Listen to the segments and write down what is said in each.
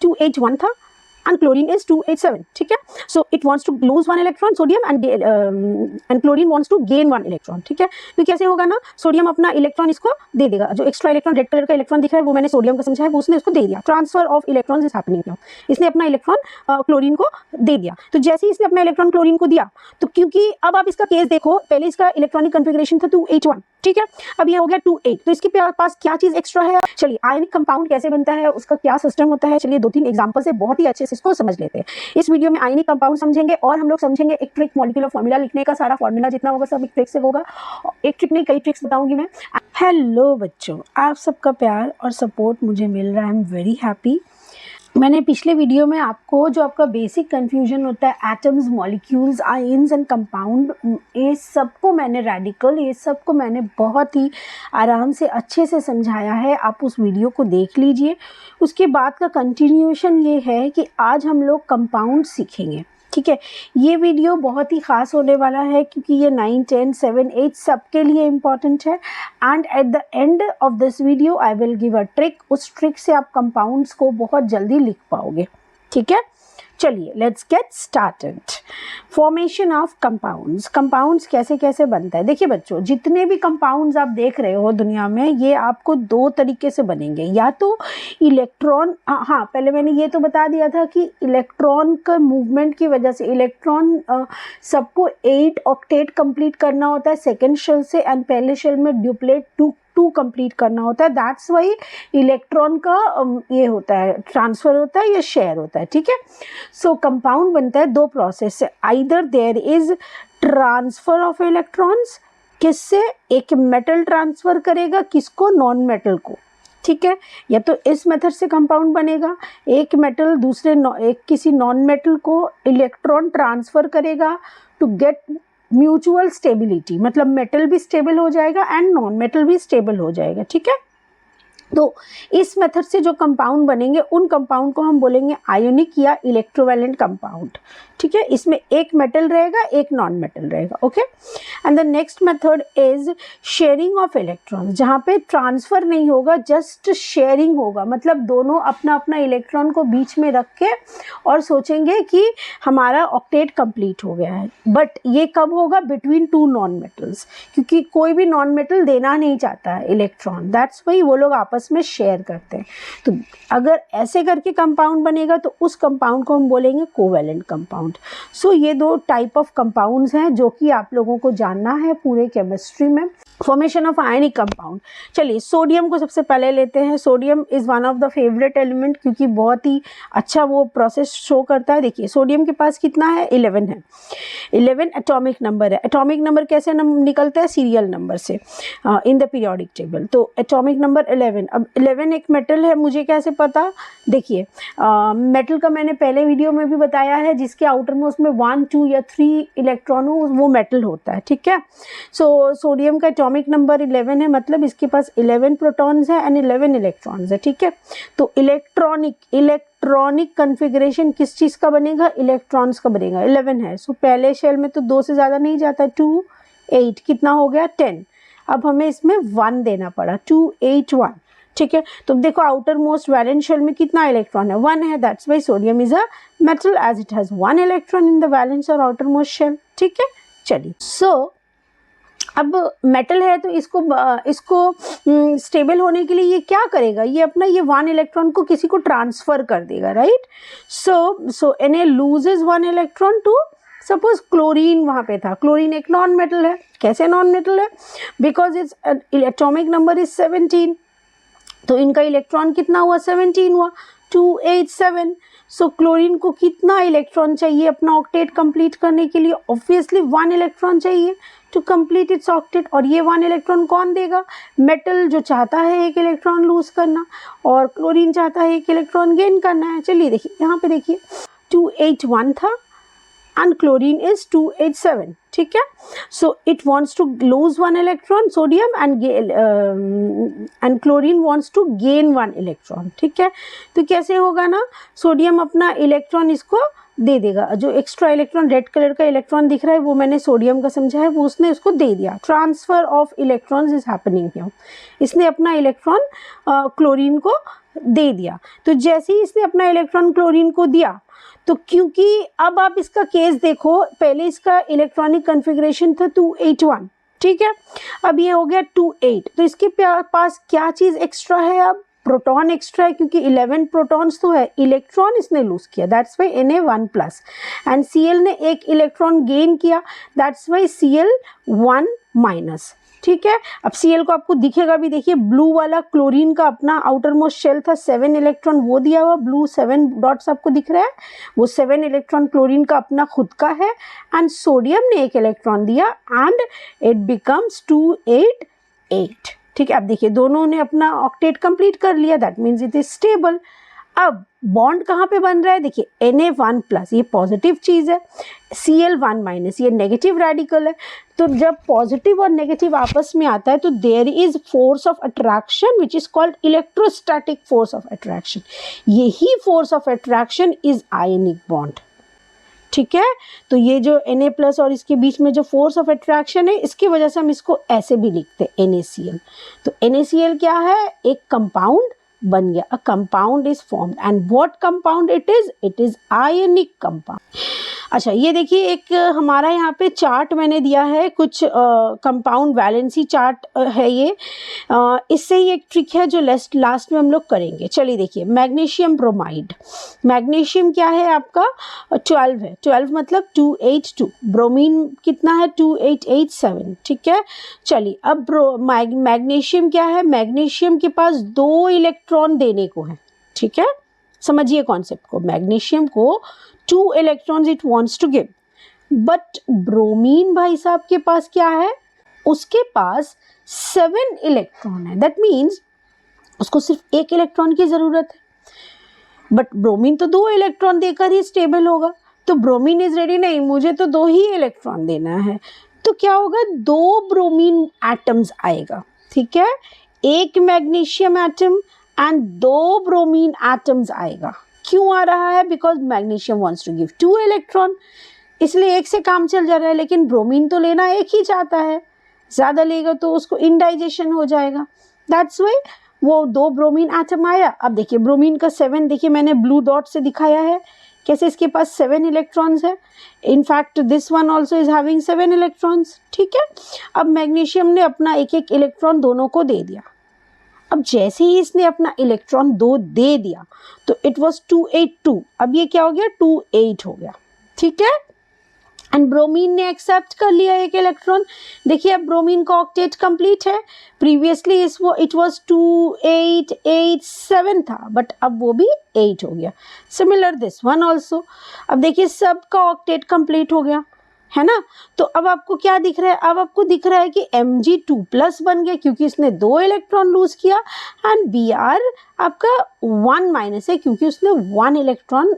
281 था and chlorine is 287, ठीक है। So it wants to lose one electron, sodium, and chlorine wants to gain one electron, ठीक है। तो कैसे होगा ना, सोडियम अपना इलेक्ट्रॉन इसको दे देगा, जो एक्स्ट्रा इलेक्ट्रॉन रेड कलर का इलेक्ट्रॉन दिख रहा है वो मैंने सोडियम का समझा है, वो उसने उसको दे दिया। Transfer of electrons is happening now, इसने अपना इलेक्ट्रॉन क्लोरीन को दे दिया। तो जैसे ही इसने अपना इलेक्ट्रॉन क्लोरीन को दिया, तो क्योंकि अब आप इसका केस देखो, पहले इसका इलेक्ट्रॉनिक कन्फिगरेशन था 281, ठीक है, अब ये हो गया 28, तो इसके पास क्या चीज एक्स्ट्रा है। चलिए आयनिक कंपाउंड कैसे बनता है, उसका क्या सिस्टम होता है, चलिए 2-3 एग्जांपल से बहुत ही अच्छे से इसको समझ लेते हैं। इस वीडियो में आयनिक कंपाउंड समझेंगे और हम लोग समझेंगे एक ट्रिक, मॉलिक्यूलर फॉर्मूला लिखने का, सारा फॉर्मूला जितना होगा सब एक ट्रिक से होगा। एक ट्रिक नहीं, कई ट्रिक्स बताऊंगी मैं। हेलो बच्चों, आप सबका प्यार और सपोर्ट मुझे मिल रहा है, आई एम वेरी हैप्पी। मैंने पिछले वीडियो में आपको जो आपका बेसिक कन्फ्यूजन होता है, atoms, molecules, ions and compound, ये सबको मैंने रेडिकल, ये सबको मैंने बहुत ही आराम से अच्छे से समझाया है। आप उस वीडियो को देख लीजिए। उसके बाद का कंटिन्यूएशन ये है कि आज हम लोग कंपाउंड सीखेंगे, ठीक है। ये वीडियो बहुत ही ख़ास होने वाला है क्योंकि ये 9, 10, 7, 8 सबके लिए इम्पॉर्टेंट है। And at the end of this video I will give a trick, उस ट्रिक से आप कंपाउंड्स को बहुत जल्दी लिख पाओगे, ठीक है। चलिए let's get started. Formation of compounds, compounds कैसे कैसे बनता है। देखिए बच्चों, जितने भी कंपाउंड्स आप देख रहे हो दुनिया में, ये आपको 2 तरीके से बनेंगे, या तो इलेक्ट्रॉन, हाँ पहले मैंने ये तो बता दिया था कि इलेक्ट्रॉन का मूवमेंट की वजह से इलेक्ट्रॉन सबको 8 ऑक्टेट कंप्लीट करना होता है सेकेंड शेल से, एंड पहले शेल में ड्यूप्लेट 2 कंप्लीट करना होता है। दैट्स वाई इलेक्ट्रॉन का ये होता है, ट्रांसफर होता है या शेयर होता है, ठीक है। सो कंपाउंड बनता है 2 प्रोसेस से। Either there is transfer of electrons, किससे, एक मेटल ट्रांसफर करेगा, किसको, नॉन मेटल को, ठीक है। या तो इस मेथड से कंपाउंड बनेगा, एक मेटल किसी नॉन मेटल को इलेक्ट्रॉन ट्रांसफर करेगा टू गेट म्यूचुअल स्टेबिलिटी, मतलब मेटल भी स्टेबल हो जाएगा एंड नॉन मेटल भी स्टेबल हो जाएगा, ठीक है। तो इस मेथड से जो कंपाउंड बनेंगे उन कंपाउंड को हम बोलेंगे आयोनिक या इलेक्ट्रोवैलेंट कंपाउंड, ठीक है। इसमें एक मेटल रहेगा, एक नॉन मेटल रहेगा, okay. And the next method is sharing of electron, जहाँ पे ट्रांसफर नहीं होगा, जस्ट शेयरिंग होगा, मतलब दोनों अपना अपना इलेक्ट्रॉन को बीच में रख के और सोचेंगे कि हमारा ऑक्टेट कंप्लीट हो गया है। बट ये कब होगा, बिटवीन 2 नॉन मेटल्स, क्योंकि कोई भी नॉन मेटल देना नहीं चाहता है इलेक्ट्रॉन, दैट्स वाई वो लोग आपस में शेयर करते हैं। तो अगर ऐसे करके कंपाउंड बनेगा तो उस कंपाउंड को हम बोलेंगे कोवैलेंट कंपाउंड। सो ये 2 टाइप ऑफ कंपाउंड्स हैं जो कि आप लोगों को जानना है पूरे केमिस्ट्री में। फॉर्मेशन ऑफ आयनिक कंपाउंड, चलिए सोडियम को सबसे पहले लेते हैं। Sodium is one of the favourite element क्योंकि बहुत ही अच्छा वो प्रोसेस शो करता है। देखिए सोडियम के पास कितना है, 11 है, 11 एटॉमिक नंबर है। एटॉमिक नंबर कैसे निकलता है, सीरियल नंबर से इन द पीरियोडिक टेबल। तो एटॉमिक नंबर 11, अब 11 एक मेटल है, मुझे कैसे पता, देखिए मेटल का मैंने पहले वीडियो में भी बताया है, जिसके आउटर में उसमें 1, 2 या 3 इलेक्ट्रॉन हो वो मेटल होता है, ठीक है। सो सोडियम का एटॉमिक नंबर 11 है, मतलब इसके पास 11 प्रोटॉन्स है एंड 11 इलेक्ट्रॉन्स है, ठीक है। तो इलेक्ट्रॉनिक कन्फिग्रेशन किस चीज़ का बनेगा, इलेक्ट्रॉन्स का बनेगा। 11 है, सो पहले शेल में तो 2 से ज़्यादा नहीं जाता, 2, 8 कितना हो गया, 10। अब हमें इसमें 1 देना पड़ा, 2, 8, 1, ठीक है। तो देखो आउटर मोस्ट वैलेंस शेल में कितना इलेक्ट्रॉन है, 1 है, that's why sodium is a metal as it has 1 electron in the valence और आउटर मोस्ट शेल, ठीक है। चलिए सो अब मेटल है तो इसको स्टेबल होने के लिए ये क्या करेगा, ये अपना ये 1 इलेक्ट्रॉन को किसी को ट्रांसफर कर देगा, right. So Na loses 1 electron to, suppose chlorine वहाँ पे था, क्लोरीन एक नॉन मेटल है। कैसे नॉन मेटल है, because its atomic number is 17, तो इनका इलेक्ट्रॉन कितना हुआ, 17 हुआ, 2, 8, 7। सो क्लोरीन को कितना इलेक्ट्रॉन चाहिए अपना ऑक्टेट कंप्लीट करने के लिए, ऑब्वियसली 1 इलेक्ट्रॉन चाहिए टू कंप्लीट इट्स ऑक्टेट। और ये 1 इलेक्ट्रॉन कौन देगा, मेटल, जो चाहता है 1 इलेक्ट्रॉन लूज करना, और क्लोरीन चाहता है 1 इलेक्ट्रॉन गेन करना है। चलिए देखिए यहाँ पे देखिए 281 था and chlorine is 287, ठीक है। So it wants to lose 1 electron, sodium, and chlorine wants to gain 1 electron, ठीक है। तो कैसे होगा ना, सोडियम अपना इलेक्ट्रॉन इसको दे देगा। जो एक्स्ट्रा इलेक्ट्रॉन रेड कलर का इलेक्ट्रॉन दिख रहा है वो मैंने सोडियम का समझा है, वो उसने उसको दे दिया। Transfer of electrons is happening here. इसने अपना इलेक्ट्रॉन क्लोरीन को दे दिया। तो जैसे ही इसने अपना इलेक्ट्रॉन क्लोरीन को दिया, तो क्योंकि अब आप इसका केस देखो, पहले इसका इलेक्ट्रॉनिक कन्फिग्रेशन था 281, ठीक है, अब ये हो गया 28। तो इसके पास क्या चीज़ एक्स्ट्रा है, अब प्रोटॉन एक्स्ट्रा है, क्योंकि 11 प्रोटॉन्स तो है, इलेक्ट्रॉन इसने लूज किया, that's why Na1+, and Cl ने एक इलेक्ट्रॉन गेन किया, दैट्स वाई Cl1-। ठीक है, अब Cl को आपको दिखेगा भी, देखिए ब्लू वाला क्लोरीन का अपना आउटर मोस्ट शेल था, 7 इलेक्ट्रॉन वो दिया हुआ, ब्लू 7 डॉट्स आपको दिख रहा है, वो 7 इलेक्ट्रॉन क्लोरीन का अपना खुद का है, एंड सोडियम ने एक इलेक्ट्रॉन दिया एंड इट बिकम्स 288। ठीक है, अब देखिए दोनों ने अपना ऑक्टेट कंप्लीट कर लिया, that means it is stable. अब बॉन्ड कहाँ पे बन रहा है, देखिए Na1+, ये पॉजिटिव चीज़ है, Cl1-, ये नेगेटिव रेडिकल है। तो जब पॉजिटिव और नेगेटिव आपस में आता है तो there is force of attraction which is called electrostatic force of attraction. यही force of attraction is ionic bond. ठीक है, तो ये जो Na+ और इसके बीच में जो फोर्स ऑफ अट्रैक्शन है, इसकी वजह से हम इसको ऐसे भी लिखते हैं NaCl। तो NaCl क्या है, एक कंपाउंड बन गया, a compound is formed, and what compound it is ionic compound. अच्छा, ये देखिए एक हमारा यहाँ पे चार्ट मैंने दिया है, कुछ कंपाउंड वैलेंसी चार्ट है ये। इससे ही एक ट्रिक है जो लास्ट में हम लोग करेंगे। चलिए देखिए, मैग्नीशियम ब्रोमाइड, मैग्नीशियम क्या है आपका 12 है, 12 मतलब 282, ब्रोमीन कितना है 2887। ठीक है, चलिए अब मैग्नीशियम क्या है, मैग्नीशियम के पास 2 इलेक्ट्रॉन देने को है। ठीक है, समझिए कॉन्सेप्ट को, मैग्नीशियम को 2 electrons it wants to give, but bromine भाई साहब के पास क्या है, उसके पास 7 इलेक्ट्रॉन है, दैट मीन्स उसको सिर्फ 1 इलेक्ट्रॉन की जरूरत है, बट ब्रोमीन तो 2 इलेक्ट्रॉन देकर ही स्टेबल होगा। तो ब्रोमीन इज रेडी, नहीं मुझे तो 2 ही इलेक्ट्रॉन देना है, तो क्या होगा, 2 ब्रोमीन एटम्स आएगा। ठीक है, 1 magnesium atom and 2 bromine atoms आएगा। क्यों आ रहा है, because magnesium wants to give 2 electron, इसलिए 1 से काम चल जा रहा है, लेकिन ब्रोमीन तो लेना 1 ही चाहता है, ज़्यादा लेगा तो उसको इंडाइजेशन हो जाएगा, दैट्स वाई वो 2 ब्रोमीन एटम आया। अब देखिए ब्रोमीन का 7, देखिए मैंने ब्लू डॉट से दिखाया है कैसे इसके पास 7 इलेक्ट्रॉन्स है, in fact this one also is having 7 electrons. ठीक है, अब मैग्नीशियम ने अपना 1-1 इलेक्ट्रॉन दोनों को दे दिया। अब जैसे ही इसने अपना इलेक्ट्रॉन 2 दे दिया तो इट वाज 282, अब ये क्या हो गया 28 हो गया। ठीक है, एंड ब्रोमीन ने एक्सेप्ट कर लिया 1 इलेक्ट्रॉन। देखिए अब ब्रोमीन का ऑक्टेट कंप्लीट है, प्रीवियसली इट वाज 2887 था, बट अब वो भी 8 हो गया। सिमिलर दिस वन ऑल्सो, अब देखिए सबका ऑक्टेट कंप्लीट हो गया है ना। तो अब आपको क्या दिख रहा है, अब आपको दिख रहा है कि Mg2+ बन गया क्योंकि इसने 2 इलेक्ट्रॉन लूज किया, एंड Br आपका 1- है क्योंकि उसने 1 इलेक्ट्रॉन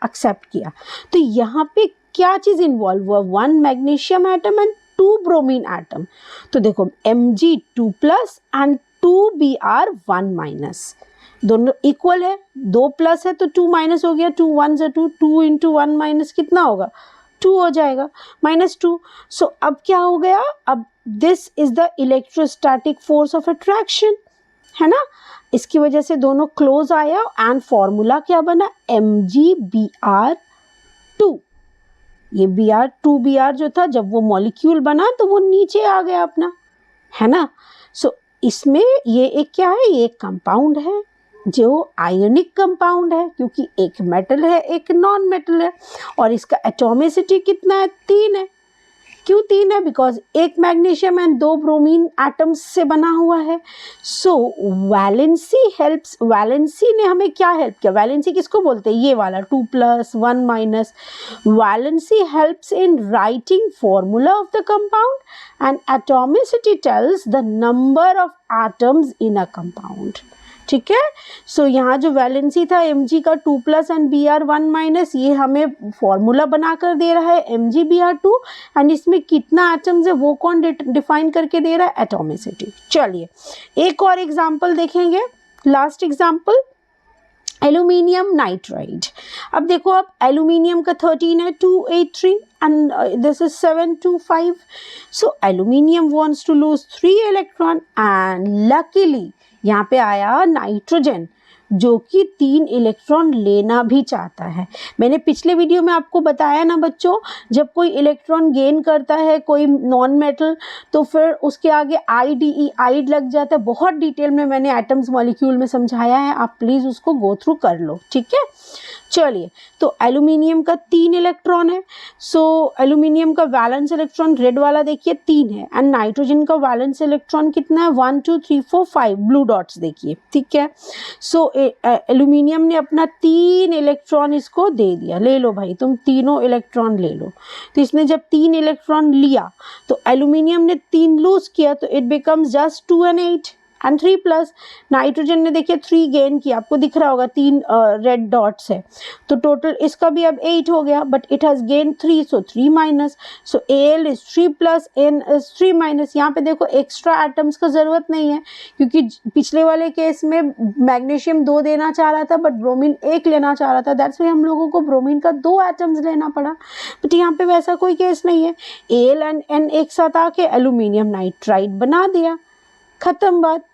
एक्सेप्ट किया। तो यहाँ पे क्या चीज़ इन्वॉल्व हुआ, 1 magnesium atom and 2 bromine atom. तो देखो Mg2+ एंड 2 Br 1- दोनों इक्वल है, 2+ है तो 2- हो गया, 2 1 2, 2 × 1- कितना होगा 2 हो जाएगा, -2। सो अब क्या हो गया, अब this is the electrostatic force of attraction, है ना, इसकी वजह से दोनों क्लोज आया, एंड फॉर्मूला क्या बना Mg_Br2। ये Br जो था, जब वो मॉलिक्यूल बना तो वो नीचे आ गया अपना, है ना। सो इसमें ये एक क्या है, ये एक कंपाउंड है जो आयनिक कंपाउंड है, क्योंकि एक मेटल है एक नॉन मेटल है, और इसका एटॉमिसिटी कितना है 3 है। क्यों 3 है, because 1 magnesium and 2 bromine atoms से बना हुआ है। सो वैलेंसी ने हमें क्या हेल्प किया, वैलेंसी किसको बोलते हैं, ये वाला 2+ 1-। Valency helps in writing formula of the compound, and atomicity tells the number of atoms in a compound. ठीक है, सो यहाँ जो वैलेंसी था Mg का 2+ एंड Br 1-, ये हमें फॉर्मूला बनाकर दे रहा है Mg_Br2, एंड इसमें कितना एटम्स है वो कौन डिफाइन करके दे रहा है, एटॉमिसिटी। चलिए एक और एग्जांपल देखेंगे, लास्ट एग्जांपल। Aluminium nitride. अब देखो आप एल्यूमिनियम का 13 है 283 and this is 725। So aluminium wants to lose 3 electron and luckily यहाँ पे आया नाइट्रोजन जो कि 3 इलेक्ट्रॉन लेना भी चाहता है। मैंने पिछले वीडियो में आपको बताया ना बच्चों, जब कोई इलेक्ट्रॉन गेन करता है कोई नॉन मेटल तो फिर उसके आगे आईडीई आइड लग जाता है। बहुत डिटेल में मैंने एटम्स मॉलिक्यूल में समझाया है, आप प्लीज़ उसको गो थ्रू कर लो, ठीक है। चलिए, तो एल्यूमिनियम का 3 इलेक्ट्रॉन है। सो एल्यूमिनियम का वैलेंस इलेक्ट्रॉन रेड वाला देखिए 3 है एंड नाइट्रोजन का वैलेंस इलेक्ट्रॉन कितना है 1 2 3 4 5 ब्लू डॉट्स देखिए, ठीक है। सो एल्यूमिनियम ने अपना 3 इलेक्ट्रॉन इसको दे दिया, ले लो भाई तुम तीनों इलेक्ट्रॉन ले लो। तो इसने जब 3 इलेक्ट्रॉन लिया तो एल्यूमिनियम ने 3 लूज किया तो it becomes just 2 and 8 and 3 plus. Nitrogen ने देखिए 3 गेन किया, आपको दिख रहा होगा 3 रेड डॉट्स है, तो टोटल इसका भी अब 8 हो गया, but it has gain 3 so 3 minus. So Al is 3 plus N is 3 minus. यहाँ पे देखो एक्स्ट्रा एटम्स का ज़रूरत नहीं है क्योंकि पिछले वाले केस में मैग्नीशियम 2 देना चाह रहा था बट ब्रोमीन 1 लेना चाह रहा था, दैट्स वाई हम लोगों को ब्रोमीन का 2 एटम्स लेना पड़ा। बट यहाँ पे वैसा कोई केस नहीं है, Al एंड N एक साथ आके एल्यूमिनियम नाइट्राइड बना दिया, खत्म बात।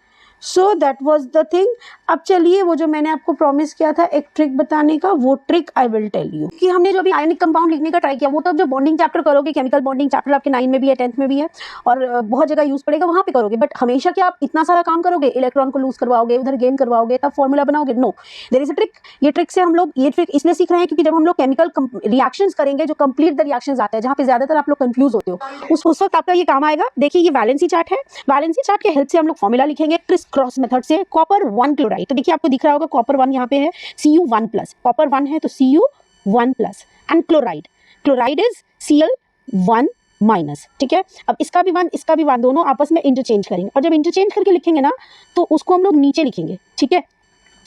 So that was the thing. अब चलिए वो जो मैंने आपको प्रॉमिस किया था एक ट्रिक बताने का, वो trick I will tell you. कि हमने जो अभी आयनिक कंपाउंड लिखने का ट्राई किया वो तो अब जो बॉन्डिंग चैप्टर करोगे, केमिकल बॉन्डिंग चैप्टर आपके 9 में भी है 10th में भी है और बहुत जगह यूज पड़ेगा वहाँ पे करोगे। बट हमेशा क्या आप इतना सारा काम करोगे, इलेक्ट्रॉन को लूज करवाओगे, उधर गेन करवाओगे, तब फॉर्मूला बनाओगे? No, there is a trick. ये ट्रिक से हम लोग ये ट्रिक इसलिए सीख रहे हैं क्योंकि जब हम लोग केमिकल रिएक्शंस करेंगे, जो कंप्लीट द रिएक्शंस आते हैं जहाँ पे ज्यादातर आप लोग कंफ्यूज होते हो, उस वक्त आपका ये काम आएगा। देखिए ये वैलेंसी चार्ट है, वैलेंसी चार्ट के हेल्प से हम लोग फॉर्मूला लिखेंगे क्रिस क्रॉस मेथड से। कॉपर 1 क्लोराइड, तो देखिए आपको दिख रहा होगा कॉपर 1 यहाँ पे है Cu1 प्लस, कॉपर 1 है तो Cu1 plus and chloride, chloride is Cl1 minus, ठीक है। अब इसका भी 1 इसका भी 1 दोनों आपस में इंटरचेंज करेंगे और जब इंटरचेंज करके लिखेंगे ना तो उसको हम लोग नीचे लिखेंगे, ठीक है।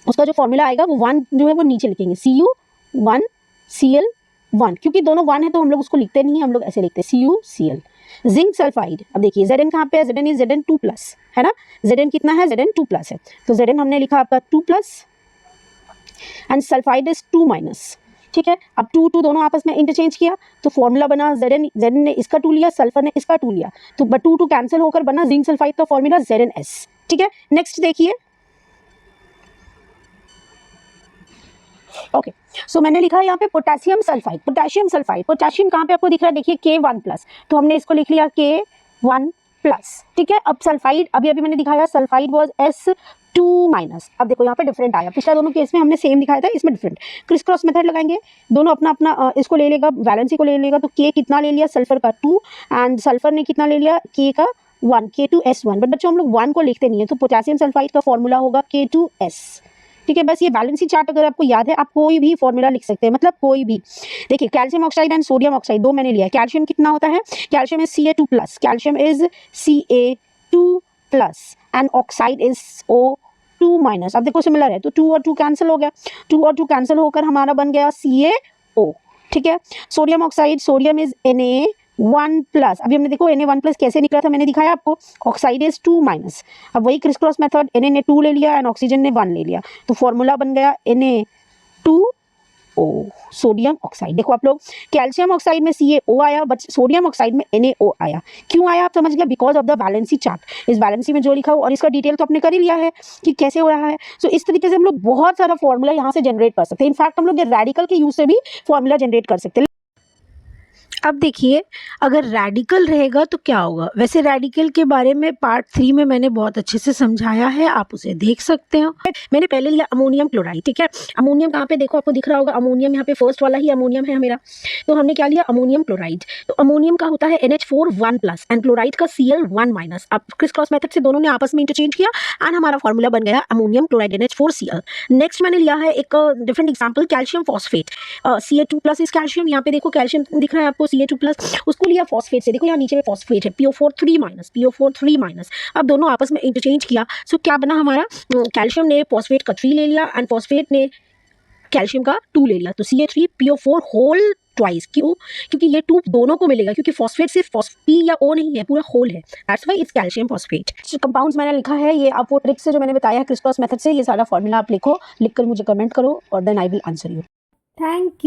उसका जो फॉर्मूला आएगा वो 1 जो है वो नीचे लिखेंगे Cu1 Cl1, क्योंकि दोनों 1 है तो हम लोग उसको लिखते नहीं है, हम लोग ऐसे लिखते हैं CuCl। जिंक सल्फाइड, अब देखिए Zn कहाँ पे है, Zn इज Zn 2 प्लस है ना, Zn कितना है, Zn 2 प्लस है, तो Zn हमने लिखा आपका 2 plus and sulphide is 2 minus, ठीक है। अब 2 2 दोनों आपस में इंटरचेंज किया तो फॉर्मूला बना Zn ने इसका 2 लिया, सल्फर ने इसका 2 लिया, तो 2 2 कैंसिल होकर बना जिंक सल्फाइड का फॉर्मूला ZnS, ठीक है। नेक्स्ट देखिए, ओके सो मैंने लिखा है यहाँ पे potassium sulphide, potassium sulphide, potassium कहाँ पे आपको दिख रहा है, देखिए K1 प्लस, तो हमने इसको लिख लिया K1 प्लस, ठीक है। अब सल्फाइड अभी अभी मैंने दिखाया सल्फाइड वाज S2 माइनस। अब देखो यहाँ पे डिफरेंट आया, पिछला दोनों केस में हमने सेम दिखाया था, इसमें डिफरेंट। क्रिस क्रॉस मेथड लगाएंगे, दोनों अपना अपना इसको ले लेगा, वैलेंसी को ले लेगा, तो K कितना ले लिया, सल्फर का 2 एंड सल्फर ने कितना ले लिया, K का 1, K2S1। बट बच्चों हम लोग 1 को लिखते नहीं है, तो पोटेशियम सल्फाइड का फॉर्मूला होगा K2S, ठीक है। बस ये बैलेंसी चार्ट अगर आपको याद है आप कोई भी फॉर्मूला लिख सकते हैं, मतलब कोई भी। देखिए calcium oxide and sodium oxide 2 मैंने लिया है। कैल्शियम कितना होता है, calcium is Ca2 plus, calcium is Ca2 plus and oxide is O2 minus. अब देखो सिमिलर है तो 2 और 2 कैंसिल हो गया, 2 और 2 कैंसिल होकर हमारा बन गया CaO, ठीक है। Sodium oxide, sodium is Na1 plus, अभी हमने देखो Na1 प्लस कैसे निकला था, मैंने दिखाया आपको, ऑक्साइड इज 2 माइनस। अब वही क्रिस क्रॉस मेथड, Na ने 2 ले लिया एंड ऑक्सीजन ने 1 ले लिया, तो फॉर्मूला बन गया Na2O, सोडियम ऑक्साइड। देखो आप लोग कैल्शियम ऑक्साइड में CaO आया बट सोडियम ऑक्साइड में NaO आया, क्यों आया आप समझ गया, because of the valency chart. इस वैलेंसी में जो लिखा हो और इसका डिटेल तो आपने कर ही लिया है कि कैसे हो रहा है। सो इस तरीके से हम लोग बहुत सारा फॉर्मूला यहाँ से जनरेट कर सकते हैं, इनफैक्ट हम लोग ये रेडिकल के यूज से भी फॉर्मूला जनरेट कर सकते हैं। अब देखिए अगर रेडिकल रहेगा तो क्या होगा, वैसे रेडिकल के बारे में पार्ट 3 में मैंने बहुत अच्छे से समझाया है, आप उसे देख सकते हो। मैंने पहले लिया अमोनियम क्लोराइड, ठीक है। अमोनियम कहाँ पे देखो आपको दिख रहा होगा, अमोनियम यहाँ पे फर्स्ट वाला ही अमोनियम है मेरा, तो हमने क्या लिया अमोनियम क्लोराइड। तो अमोनियम का होता है NH4 1 प्लस एंड क्लोराइड का Cl1 माइनस। अब क्रिस क्रॉस मेथड से दोनों ने आपस में इंटरचेंज किया एंड हमारा फॉर्मूला बन गया अमोनियम क्लोराइड NH4Cl। नेक्स्ट मैंने लिया है एक different example, calcium phosphate, Ca2 plus इस कैल्शियम, यहाँ पे देखो कैल्शियम दिख रहा है आपको Ca2 प्लस, उसको लिया फॉस्फेट से, देखो यहाँ नीचे में फॉस्फेट है PO4 3 माइनस, PO4 3 माइनस। अब दोनों आपस में इंटरचेंज किया, सो क्या बना हमारा, कैल्शियम ने फॉस्फेट का 3 ले लिया एंड फॉस्फेट ने कैल्शियम का 2 ले लिया, तो Ca3PO4 होल ट्वाइस। क्यों? क्योंकि ये 2 दोनों को मिलेगा, क्योंकि फॉस्फेट सिर्फ P या O नहीं है, पूरा होल है। That's why it's calcium phosphate. Compounds मैंने लिखा है, ये आप वो ट्रिक से जो मैंने बताया है क्रिस क्रॉस मेथड से, ये सारा फॉर्मूला आप लिखो, लिखकर मुझे कमेंट करो और then I will answer you. Thank you.